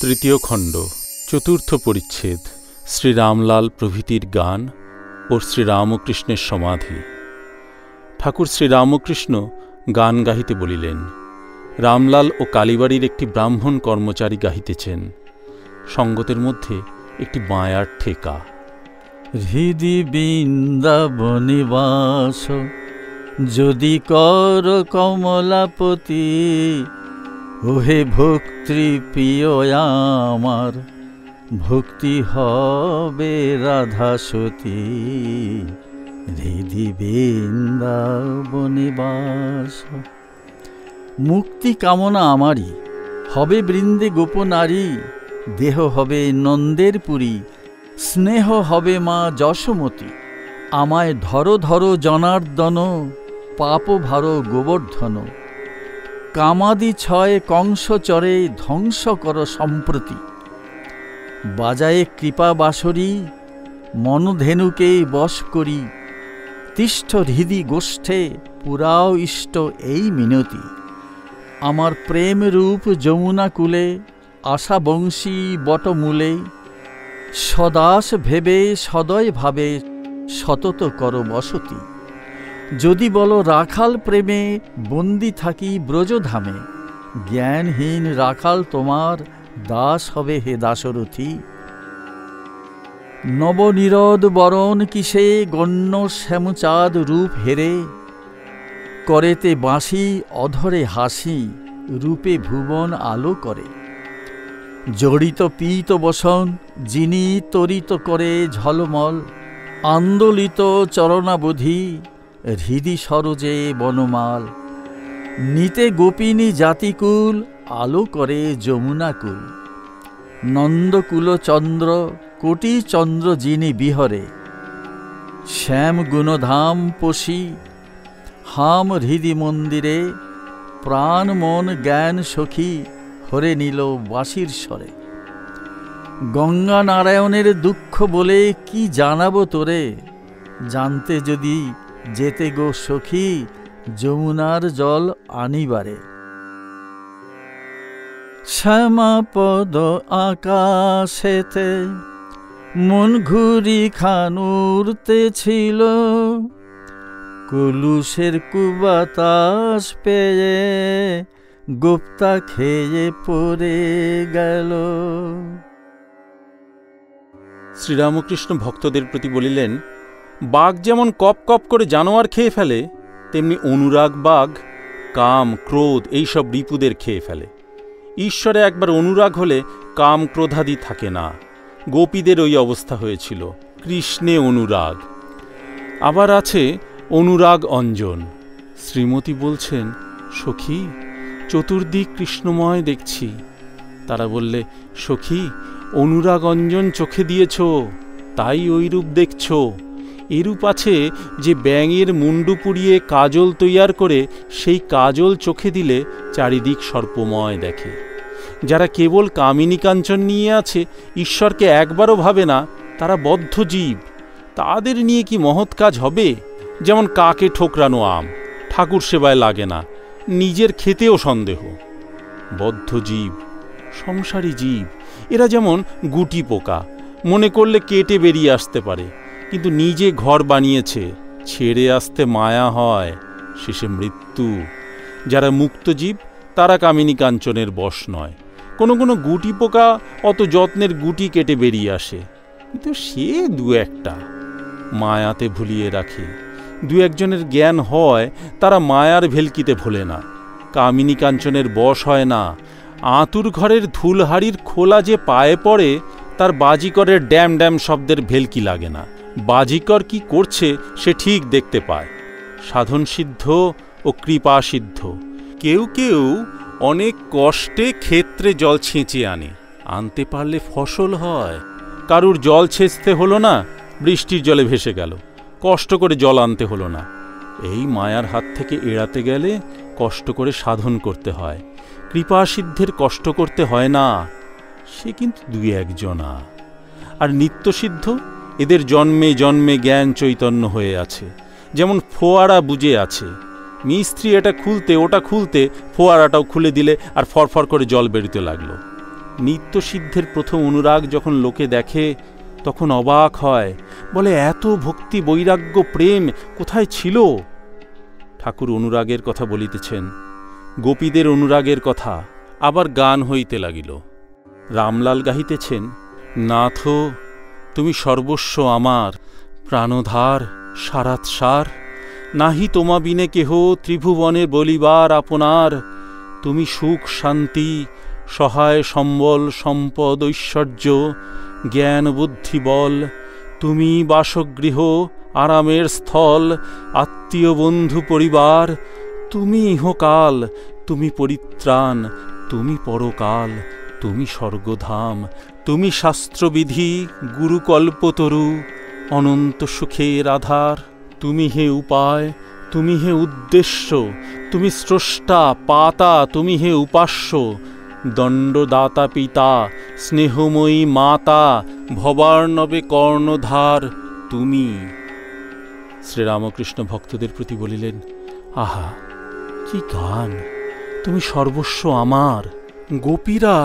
তৃতীয় খণ্ড, চতুর্থ পরিচ্ছেদ। শ্রীরামলাল প্রভৃতির গান ও শ্রীরামকৃষ্ণের সমাধি। ঠাকুর শ্রীরামকৃষ্ণ গান গাহিতে বলিলেন। রামলাল ও কালীবাড়ির একটি ব্রাহ্মণ কর্মচারী গাহিতেছেন। সঙ্গতের মধ্যে একটি মায়ার ঠেকা। হৃদি বৃন্দাবনিবাস যদি কর কমলাপতি, ওহে ভক্তি প্রিয় আমার, ভক্তি হবে রাধা সতী। হৃদি বৃন্দাবনিবাস। মুক্তি কামনা আমারই, হবে বৃন্দে গোপনারী, দেহ হবে নন্দের পুরী, স্নেহ হবে মা যশোমতী। আমায় ধরো ধরো জনার্দন, পাপ ভার গোবর্ধন। কামাদি ছয় কংস চরে, ধ্বংস কর সম্প্রতি। বাজায়ে কৃপা বাঁশরী, মনধেনুকে বশ করি। তিষ্ঠ হৃদি গোষ্ঠে, পুরাও ইষ্ট এই মিনতি। আমার প্রেম রূপ যমুনা কূলে, আশা বংশী বটমূলে। সদাস ভেবে সদয় ভাবে, সতত কর বসতি। যদি বলো রাখাল প্রেমে, বন্দি থাকি ব্রজধামে। জ্ঞানহীন রাখাল তোমার, দাস হবে হে দাশরথী। নবনীরদ বরণ কিসে, গণ্য শ্যামচাঁদ রূপ হেরে। করেতে বাঁশি অধরে হাসি, রূপে ভুবন আলো করে। জড়িত পীত বসন, যিনি তরিত করে ঝলমল। আন্দোলিত চরণাবধি, হৃদি সরোজে বনমাল। নিতে গোপিনী জাতিকুল, আলো করে যমুনাকুল। নন্দকুল চন্দ্র, কোটি চন্দ্র যিনি বিহরে। শ্যাম গুণধাম পশি, হাম হৃদি মন্দিরে। প্রাণ মন জ্ঞান সখী, হরে নিল বাঁশির স্বরে। গঙ্গা নারায়ণের দুঃখ বলে, কি জানাবো তোরে। জানতে যদি যেতে গো সখী, যমুনার জল আনিবারে। শ্যামাপদ আকাশেতে, মন ঘুরি খান উড়তেছিল। কলুষের কুবাতাস পেয়ে, গুপ্তা খেয়ে পড়ে গেল। শ্রীরামকৃষ্ণ ভক্তদের প্রতি বলিলেন, বাঘ যেমন কপ কপ করে জানোয়ার খেয়ে ফেলে, তেমনি অনুরাগ বাঘ কাম ক্রোধ এইসব রিপুদের খেয়ে ফেলে। ঈশ্বরে একবার অনুরাগ হলে কাম ক্রোধাদি থাকে না। গোপীদের ওই অবস্থা হয়েছিল, কৃষ্ণে অনুরাগ। আবার আছে অনুরাগ অঞ্জন। শ্রীমতী বলছেন, সখী চতুর্দিক কৃষ্ণময় দেখছি। তারা বললে, সখী অনুরাগ অঞ্জন চোখে দিয়েছ, তাই ওই রূপ দেখছ। এরূপ আছে যে ব্যাঙের মুন্ডু পুড়িয়ে কাজল তৈয়ার করে, সেই কাজল চোখে দিলে চারিদিক সর্পময় দেখে। যারা কেবল কামিনী কাঞ্চন নিয়ে আছে, ঈশ্বরকে একবারও ভাবে না, তারা বদ্ধ জীব। তাদের নিয়ে কি মহৎ কাজ হবে? যেমন কাকে ঠোকরানো আম, ঠাকুর সেবায় লাগে না, নিজের খেতেও সন্দেহ। বদ্ধ জীব, সংসারী জীব, এরা যেমন গুটি পোকা, মনে করলে কেটে বেরিয়ে আসতে পারে, কিন্তু নিজে ঘর বানিয়েছে, ছেড়ে আসতে মায়া হয়, শেষে মৃত্যু। যারা মুক্ত জীব, তারা কামিনী কাঞ্চনের বশ নয়। কোনো কোনো গুটি পোকা অত যত্নের গুটি কেটে বেরিয়ে আসে, কিন্তু সে দু একটা মায়াতে ভুলিয়ে রাখে। দু একজনের জ্ঞান হয়, তারা মায়ার ভেলকিতে ভোলে না, কামিনী কাঞ্চনের বশ হয় না। আঁতুর ঘরের ধুলহাড়ির খোলা যে পায়ে পড়ে, তার বাজিকরের ড্যাম ড্যাম শব্দের ভেলকি লাগে না। বাজিকর কি করছে সে ঠিক দেখতে পায়। সাধন সিদ্ধ ও কৃপা সিদ্ধ কেউ কেউ অনেক কষ্টে ক্ষেত্রে জল ছেঁচে আনতে পারলে ফসল হয়। কারুর জল ছেঁচতে হলো না, বৃষ্টির জলে ভেসে গেল, কষ্ট করে জল আনতে হলো না। এই মায়ার হাত থেকে এড়াতে গেলে কষ্ট করে সাধন করতে হয়। কৃপা সিদ্ধের কষ্ট করতে হয় না, সে কিন্তু দুই একজনা। আর নিত্যসিদ্ধ, এদের জন্মে জন্মে জ্ঞান চৈতন্য হয়ে আছে, যেমন ফোয়ারা বুঝে আছে। মিস্ত্রি এটা খুলতে ওটা খুলতে ফোয়ারাটাও খুলে দিলে, আর ফরফর করে জল বেরোতে লাগলো। নিত্যসিদ্ধের প্রথম অনুরাগ যখন লোকে দেখে তখন অবাক হয়, বলে এত ভক্তি বৈরাগ্য প্রেম কোথায় ছিল? ঠাকুর অনুরাগের কথা বলিতেছেন, গোপীদের অনুরাগের কথা, আবার গান হইতে লাগিল। রামলাল গাহিতেছেন, নাথ তুমি সর্বস্ব আমার, প্রাণধার সারাৎসার, নাহি তোমা বিনে কেহ ত্রিভুবনে বলিবার আপনার। তুমি সুখ শান্তি সহায় সম্বল সম্পদ ঐশ্বর্য জ্ঞান বুদ্ধি বল, তুমি বাসগৃহ আরামের স্থল, আত্মীয় বন্ধু পরিবার, তুমি ইহকাল, তুমি পরিত্রাণ, তুমি পরকাল, তুমি স্বর্গধাম, তুমি শাস্ত্রবিধি গুরুকল্পতরু, অনন্ত সুখের আধার। তুমি হে উপায়, তুমি হে উদ্দেশ্য, তুমি স্রষ্টা পাতা, তুমি হে উপাস্য, দণ্ডদাতা পিতা, স্নেহময়ী মাতা, ভবার্ণবে কর্ণধার তুমি। শ্রীরামকৃষ্ণ ভক্তদের প্রতি বলিলেন, আহা কি গান, তুমি সর্বস্ব আমার। গোপীরা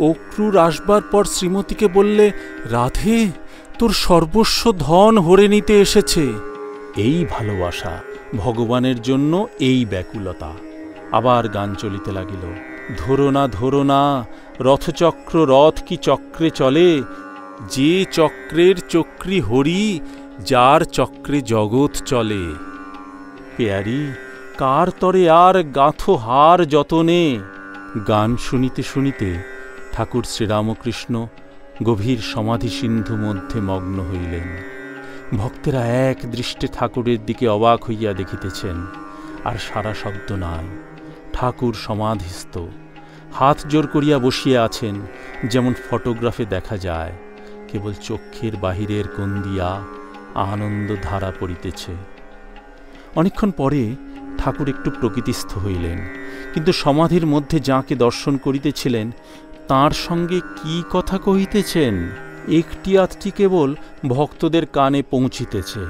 অক্রূর আসবার পর শ্রীমতীকে বললে, রাধে তোর সর্বস্ব ধন হরে নিতে এসেছে। এই ভালোবাসা, ভগবানের জন্য এই ব্যাকুলতা। আবার গান চলিতে লাগিল, ধরো না রথচক্র, রথ কি চক্রে চলে, যে চক্রের চক্রী হরি, যার চক্রে জগৎ চলে। পেয়ারি কার তরে আর গাঁথো হার যতনে। গান শুনিতে শুনিতে ঠাকুর শ্রীরামকৃষ্ণ গভীর সমাধি সিন্ধু মধ্যে মগ্ন হইলেন। ভক্তেরা এক দৃষ্টে ঠাকুরের দিকে অবাক হইয়া দেখিতেছেন, আর সারা শব্দ নাই। ঠাকুর সমাধিস্থ, হাত জোর করিয়া বসিয়া আছেন, যেমন ফটোগ্রাফে দেখা যায়। কেবল চক্ষের বাহিরের কোণ দিয়া আনন্দ ধারা পড়িতেছে। অনেকক্ষণ পরে ঠাকুর একটু প্রকৃতিস্থ হইলেন, কিন্তু সমাধির মধ্যে যাকে দর্শন করিতেছিলেন তাঁর সঙ্গে কি কথা কহিতেছেন একটি আধটি কেবল ভক্তদের কানে পৌঁছিতেছে।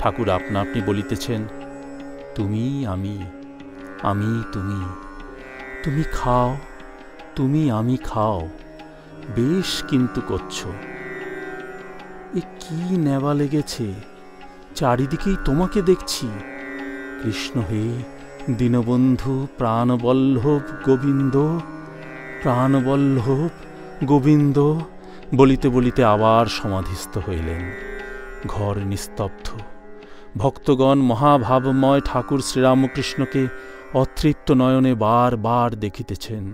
ঠাকুর আপনা আপনি বলিতেছেন, তুমি আমি, আমি তুমি, তুমি খাও, তুমি আমি খাও, বেশ কিন্তু করছ। এ কি নেওয়া লেগেছে, চারিদিকেই তোমাকে দেখছি। কৃষ্ণ হে দীনবন্ধু প্রাণবল্লভ গোবিন্দ, প্রাণবল্লভ গোবিন্দ বলিতে বলিতে আবার সমাধিস্থ হইলেন। ঘর নিস্তব্ধ। ভক্তগণ মহাভাবময় ঠাকুর শ্রীরামকৃষ্ণকে অতৃপ্ত নয়নে বার বার দেখিতেছেন।